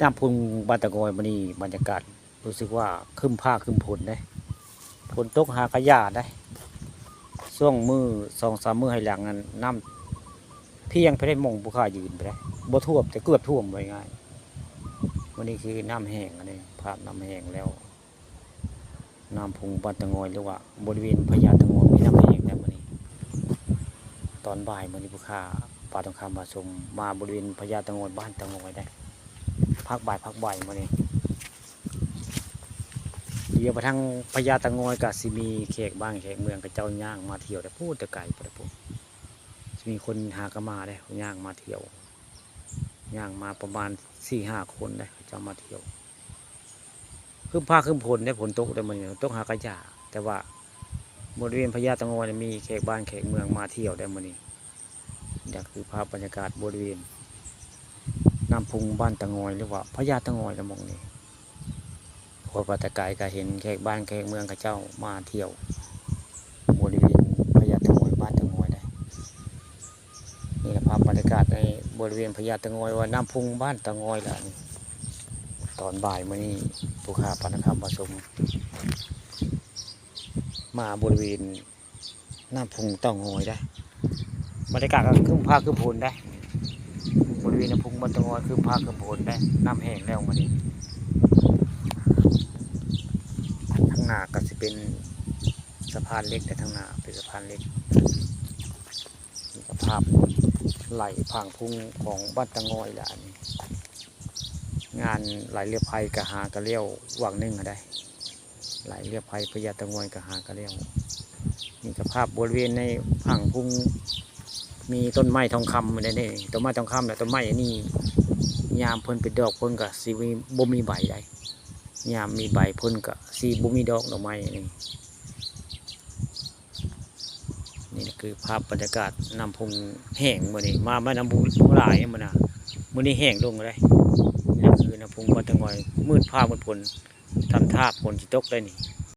น้ำพุงบานตะกอยมันนี่บรรยากาศรู้สึกว่าครึ้มผ้าครึ้มฝนได้ฝนตกหากระยาได้ช่วงมือ2-3 มื้อให้หลังนั้นน้ำเพียงไปได้มงผู้ค้ายืนไปได้บ่ท่วมแต่เกือบท่วมไว้ง่ายวันนี้คือน้ำแห้งอันนี้ภาพน้ำแห้งแล้วน้ำพุงบานตะกอยหรือว่าบริเวณพญาตะกอยมีน้ำแห้งแล้ววันนี้ตอนบ่ายวันนี้ผู้ค้าปลาทองคำมาชมมาบริเวณพญาตะกอยบ้านตะกอยได้พักบ่ายมาเนี่ยเดี๋ยวไปทางพญาตะงอยกับสิมีแขกบ้างแขกเมืองกับเจ้าย่างมาเที่ยวแต่พูดแต่ไก่ไปปุ๊บมีคนหากระมาได้ย่างมาเที่ยวย่างมาประมาณ4-5 คนได้เจ้ามาเที่ยวขึ้นผ้าขึ้นผลได้ผลตกแต่มันตกหากระยาแต่ว่าบริเวณพญาตะงอยมีแขกบ้านแขกเมืองมาเที่ยวได้มันนี่นี่คือภาพบรรยากาศบริเวณน้ำพุงบ้านตะงอยหรือว่าพญาตะงอยละมองนี่พอปตะกายก็เห็นแขกบ้านแขกเมืองกับเจ้ามาเที่ยวบริเวณพญาตะงอยบ้านตะงอยได้นี่แหละภาพบรรยากาศในบริเวณพญาตะงอยว่าน้ำพุงบ้านตะงอยละนี่ตอนบ่ายมื่อนี้ผู้ค้าปานคำผสมมาบริเวณน้ำพุงตะงอยได้บรรยากาศก็ขึ้นภาคขึ้นโพนได้บริเวณน้ำพุงบ้านตะงอยขึ้นภาคขึ้นโพนได้น้ำแห้งแล้วมื่อนี้ทางหน้าก็จะเป็นสะพานเล็กแต่ทางหน้าเป็นสะพานเล็กมีภาพไหลพังพุงของบ้านตะงอยแหละอันนี้งานไหลเรือไพกะหากระเลี้ยววางนึ่งก็ได้ไหลเรือไพพญาตะงอยกะหากระเลี้ยวนี่ภาพบริเวณในพังพุงมีต้นไม้ทองคำในนี่ต้นไม้ทองคำแต่ต้นไม้อันนี้ยามเพิ่นเป็นดอกเพิ่นกับสีบ่มีใบได้ยามมีใบเพิ่นกับสีบ่มีดอกดอกไม้นี่คือภาพบรรยากาศน้ำพุงแห้งมื้อนี้มาน้ำพุงหลายมื้อน่ะมื้อนี้แห้งลงเลยนี่คือน้ำพุงบ้านตะงอยมืดฟ้ามืดฝนทำท่าฝนสิตกได้นี่